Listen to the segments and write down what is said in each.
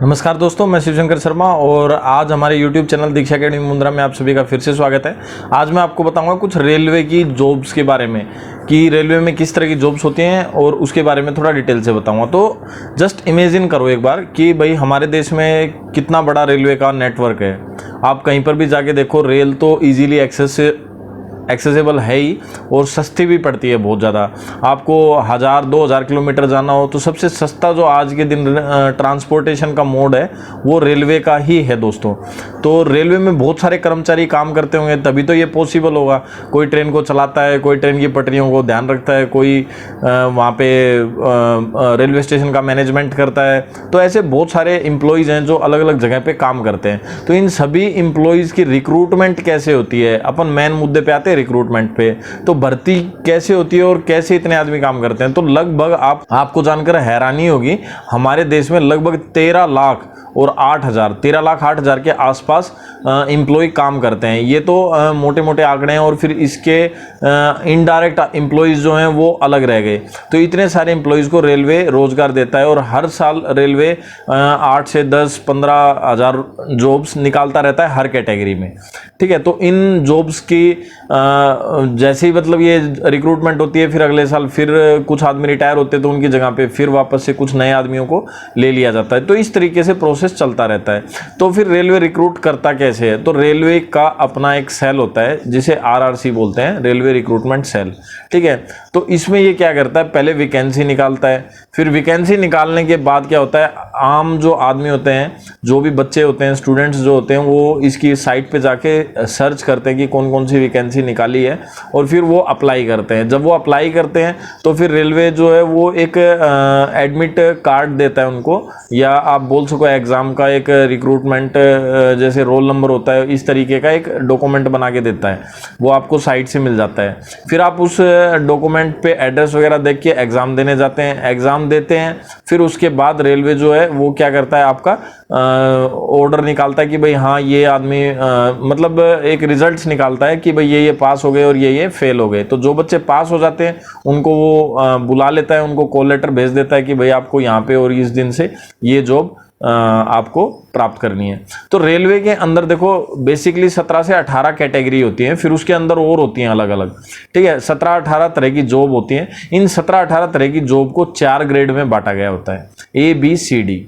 नमस्कार दोस्तों, मैं शिवशंकर शर्मा और आज हमारे YouTube चैनल दीक्षा अकेडमी मुंद्रा में आप सभी का फिर से स्वागत है। आज मैं आपको बताऊंगा कुछ रेलवे की जॉब्स के बारे में कि रेलवे में किस तरह की जॉब्स होती हैं और उसके बारे में थोड़ा डिटेल से बताऊंगा। तो जस्ट इमेजिन करो एक बार कि भाई हमारे देश में कितना बड़ा रेलवे का नेटवर्क है। आप कहीं पर भी जाके देखो, रेल तो ईजिली एक्सेसिबल है ही और सस्ती भी पड़ती है बहुत ज़्यादा। आपको 1000-2000 किलोमीटर जाना हो तो सबसे सस्ता जो आज के दिन ट्रांसपोर्टेशन का मोड है वो रेलवे का ही है दोस्तों। तो रेलवे में बहुत सारे कर्मचारी काम करते होंगे तभी तो ये पॉसिबल होगा। कोई ट्रेन को चलाता है, कोई ट्रेन की पटरियों को ध्यान रखता है, कोई वहाँ पे रेलवे स्टेशन का मैनेजमेंट करता है। तो ऐसे बहुत सारे एम्प्लॉयज़ हैं जो अलग अलग जगह पे काम करते हैं। तो इन सभी एम्प्लॉयज़ की रिक्रूटमेंट कैसे होती है, अपन मेन मुद्दे पे आते हैं रिक्रूटमेंट पे। तो भर्ती कैसे होती है और कैसे इतने आदमी काम करते हैं। तो लगभग आपको जानकर हैरानी होगी, हमारे देश में लगभग 13 लाख और 8,000 13 लाख 8,000 के आसपास एम्प्लॉय काम करते हैं। ये तो मोटे मोटे आंकड़े हैं और फिर इसके इनडायरेक्ट एम्प्लॉयज़ जो हैं वो अलग रह गए। तो इतने सारे एम्प्लॉयज़ को रेलवे रोजगार देता है और हर साल रेलवे 8 से 10-15 हज़ार जॉब्स निकालता रहता है हर कैटेगरी में। ठीक है, तो इन जॉब्स की जैसे ही मतलब ये रिक्रूटमेंट होती है, फिर अगले साल फिर कुछ आदमी रिटायर होते हैं तो उनकी जगह पे फिर वापस से कुछ नए आदमियों को ले लिया जाता है। तो इस तरीके से प्रोसेस चलता रहता है। तो फिर रेलवे रिक्रूट करता कैसे है? तो रेलवे का अपना एक सेल होता है जिसे RRC बोलते हैं, रेलवे रिक्रूटमेंट सेल। ठीक है, तो इसमें ये क्या करता है, पहले वैकेंसी निकालता है। फिर वैकेंसी निकालने के बाद क्या होता है, आम जो आदमी होते हैं, जो भी बच्चे होते हैं, स्टूडेंट्स जो होते हैं, वो इसकी साइट पे जाके सर्च करते हैं कि कौन कौन सी वैकेंसी निकाली है और फिर वो अप्लाई करते हैं। जब वो अप्लाई करते हैं तो फिर रेलवे जो है वो एक एडमिट कार्ड देता है उनको, या आप बोल सको एग्ज़ाम का एक रिक्रूटमेंट जैसे रोल नंबर होता है, इस तरीके का एक डॉक्यूमेंट बना के देता है। वो आपको साइट से मिल जाता है। फिर आप उस डॉक्यूमेंट पे एड्रेस वगैरह देख के एग्ज़ाम देने जाते हैं, एग्ज़ाम देते हैं। फिर उसके बाद रेलवे जो है वो क्या करता है, आपका ऑर्डर निकालता है कि भाई हाँ ये आदमी मतलब एक रिजल्ट्स निकालता है कि भाई ये पास हो गए और ये फेल हो गए। तो जो बच्चे पास हो जाते हैं उनको वो बुला लेता है, उनको कॉल लेटर भेज देता है कि भाई आपको यहाँ पे और इस दिन से ये जॉब आपको प्राप्त करनी है। तो रेलवे के अंदर देखो बेसिकली 17 से 18 कैटेगरी होती है, फिर उसके अंदर और होती हैं अलग अलग। ठीक है, 17-18 तरह की जॉब होती हैं। इन 17-18 तरह की जॉब को 4 ग्रेड में बांटा गया होता है, ABCD।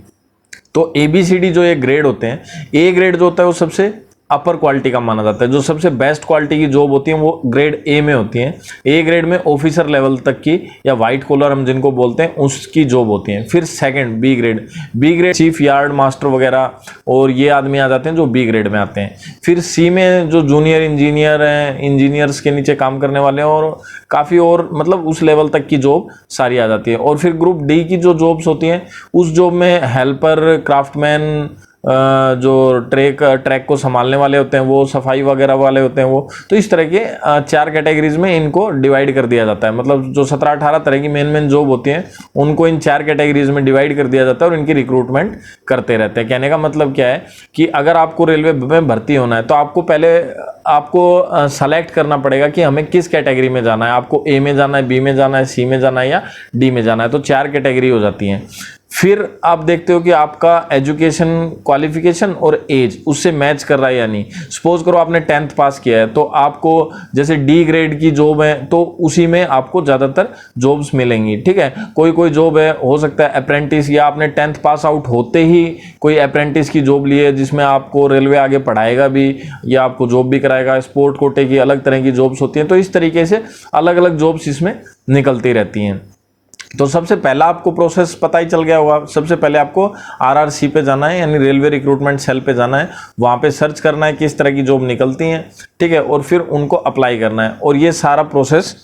तो ABCD जो ये ग्रेड होते हैं, A ग्रेड जो होता है वो सबसे अपर क्वालिटी का माना जाता है। जो सबसे बेस्ट क्वालिटी की जॉब होती है वो ग्रेड A में होती है। A ग्रेड में ऑफिसर लेवल तक की या व्हाइट कॉलर हम जिनको बोलते हैं उसकी जॉब होती है। फिर second B grade chief yard master वगैरह और ये आदमी आ जाते हैं जो B ग्रेड में आते हैं। फिर C में जो जूनियर इंजीनियर हैं, इंजीनियर्स के नीचे काम करने वाले हैं और काफ़ी और मतलब उस लेवल तक की जॉब सारी आ जाती है। और फिर ग्रुप D की जो जॉब्स होती हैं उस जॉब में हेल्पर, क्राफ्टमैन, जो ट्रैक को संभालने वाले होते हैं वो, सफाई वगैरह वाले होते हैं वो। तो इस तरह के 4 कैटेगरीज में इनको डिवाइड कर दिया जाता है। मतलब जो 17-18 तरह की मेन जॉब होती हैं उनको इन 4 कैटेगरीज में डिवाइड कर दिया जाता है और इनकी रिक्रूटमेंट करते रहते हैं। कहने का मतलब क्या है कि अगर आपको रेलवे में भर्ती होना है तो आपको पहले आपको सेलेक्ट करना पड़ेगा कि हमें किस कैटेगरी में जाना है। आपको A में जाना है, B में जाना है, C में जाना है या D में जाना है। तो 4 कैटेगरी हो जाती हैं। फिर आप देखते हो कि आपका एजुकेशन क्वालिफिकेशन और एज उससे मैच कर रहा है या नहीं। सपोज करो आपने 10th पास किया है तो आपको जैसे D ग्रेड की जॉब है तो उसी में आपको ज़्यादातर जॉब्स मिलेंगी। ठीक है, कोई जॉब है, हो सकता है अप्रेंटिस, या आपने 10th पास आउट होते ही कोई अप्रेंटिस की जॉब ली है जिसमें आपको रेलवे आगे पढ़ाएगा भी या आपको जॉब भी कराएगा। स्पोर्ट कोटे की अलग तरह की जॉब्स होती हैं। तो इस तरीके से अलग अलग जॉब्स इसमें निकलती रहती हैं। तो सबसे पहला आपको प्रोसेस पता ही चल गया होगा। सबसे पहले आपको RRC पे जाना है, यानी रेलवे रिक्रूटमेंट सेल पे जाना है। वहाँ पे सर्च करना है किस तरह की जॉब निकलती हैं। ठीक है, और फिर उनको अप्लाई करना है। और ये सारा प्रोसेस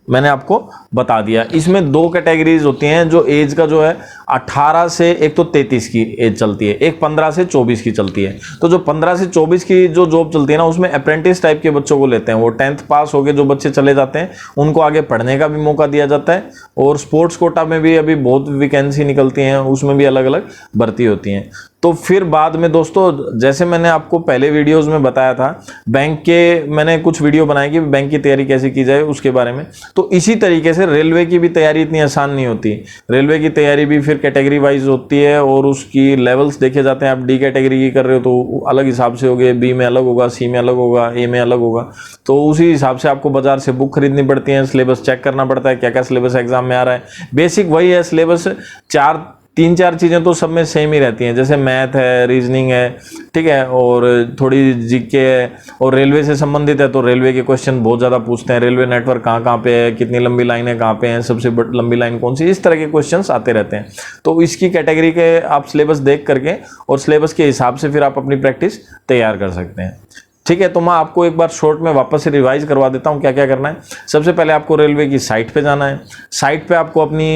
मैंने आपको बता दिया। इसमें 2 कैटेगरीज होती हैं। जो एज का जो है 18 से एक तो 33 की एज चलती है, एक 15 से 24 की चलती है। तो जो 15 से 24 की जो जॉब चलती है ना उसमें अप्रेंटिस टाइप के बच्चों को लेते हैं। वो 10th पास हो गए जो बच्चे चले जाते हैं उनको आगे पढ़ने का भी मौका दिया जाता है। और स्पोर्ट्स कोटा में भी अभी बहुत वैकेंसी निकलती हैं, उसमें भी अलग अलग भर्ती होती हैं। तो फिर बाद में दोस्तों, जैसे मैंने आपको पहले वीडियोस में बताया था, बैंक के मैंने कुछ वीडियो बनाए कि बैंक की तैयारी कैसे की जाए उसके बारे में, तो इसी तरीके से रेलवे की भी तैयारी इतनी आसान नहीं होती। रेलवे की तैयारी भी फिर कैटेगरी वाइज होती है और उसकी लेवल्स देखे जाते हैं। आप डी कैटेगरी की कर रहे हो तो अलग हिसाब से होगे, बी में अलग होगा, सी में अलग होगा, ए में अलग होगा। तो उसी हिसाब से आपको बाजार से बुक खरीदनी पड़ती है, सिलेबस चेक करना पड़ता है क्या क्या सिलेबस एग्जाम में आ रहा है। बेसिक वही है सिलेबस, 3-4 चीज़ें तो सब में सेम ही रहती हैं, जैसे मैथ है, रीजनिंग है, ठीक है, और थोड़ी जीके है। और रेलवे से संबंधित है तो रेलवे के क्वेश्चन बहुत ज़्यादा पूछते हैं। रेलवे नेटवर्क कहाँ कहाँ पे है, कितनी लंबी लाइन है, कहाँ पे है, सबसे लंबी लाइन कौन सी, इस तरह के क्वेश्चंस आते रहते हैं। तो इसकी कैटेगरी के आप सिलेबस देख करके और सिलेबस के हिसाब से फिर आप अपनी प्रैक्टिस तैयार कर सकते हैं। ठीक है, तो मैं आपको एक बार शॉर्ट में वापस से रिवाइज करवा देता हूँ क्या क्या करना है। सबसे पहले आपको रेलवे की साइट पे जाना है। साइट पे आपको अपनी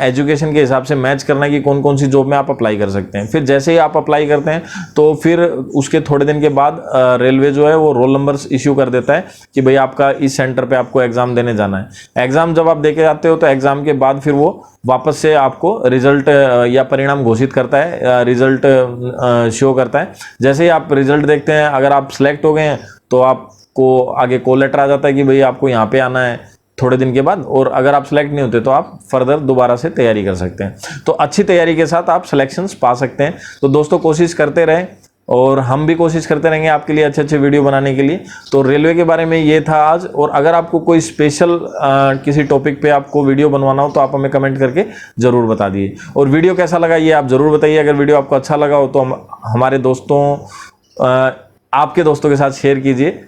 एजुकेशन के हिसाब से मैच करना है कि कौन कौन सी जॉब में आप अप्लाई कर सकते हैं। फिर जैसे ही आप अप्लाई करते हैं तो फिर उसके थोड़े दिन के बाद रेलवे जो है वो रोल नंबर्स इश्यू कर देता है कि भाई आपका इस सेंटर पर आपको एग्जाम देने जाना है। एग्जाम जब आप देके जाते हो तो एग्जाम के बाद फिर वो वापस से आपको रिजल्ट या परिणाम घोषित करता है, रिजल्ट शो करता है। जैसे ही आप रिजल्ट देखते हैं, अगर आप सिलेक्ट हो गए हैं तो आपको आगे कॉल लेटर आ जाता है कि भाई आपको यहाँ पे आना है थोड़े दिन के बाद। और अगर आप सिलेक्ट नहीं होते तो आप फर्दर दोबारा से तैयारी कर सकते हैं। तो अच्छी तैयारी के साथ आप सिलेक्शंस पा सकते हैं। तो दोस्तों कोशिश करते रहें और हम भी कोशिश करते रहेंगे आपके लिए अच्छे अच्छे वीडियो बनाने के लिए। तो रेलवे के बारे में ये था आज। और अगर आपको कोई स्पेशल किसी टॉपिक पे आपको वीडियो बनवाना हो तो आप हमें कमेंट करके ज़रूर बता दिए। और वीडियो कैसा लगा ये आप ज़रूर बताइए। अगर वीडियो आपको अच्छा लगा हो तो हमारे दोस्तों, आपके दोस्तों के साथ शेयर कीजिए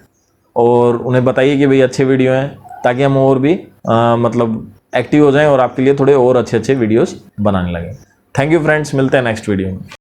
और उन्हें बताइए कि भाई अच्छे वीडियो हैं, ताकि हम और भी मतलब एक्टिव हो जाएं और आपके लिए थोड़े और अच्छे अच्छे वीडियोस बनाने लगें। थैंक यू फ्रेंड्स, मिलते हैं नेक्स्ट वीडियो में।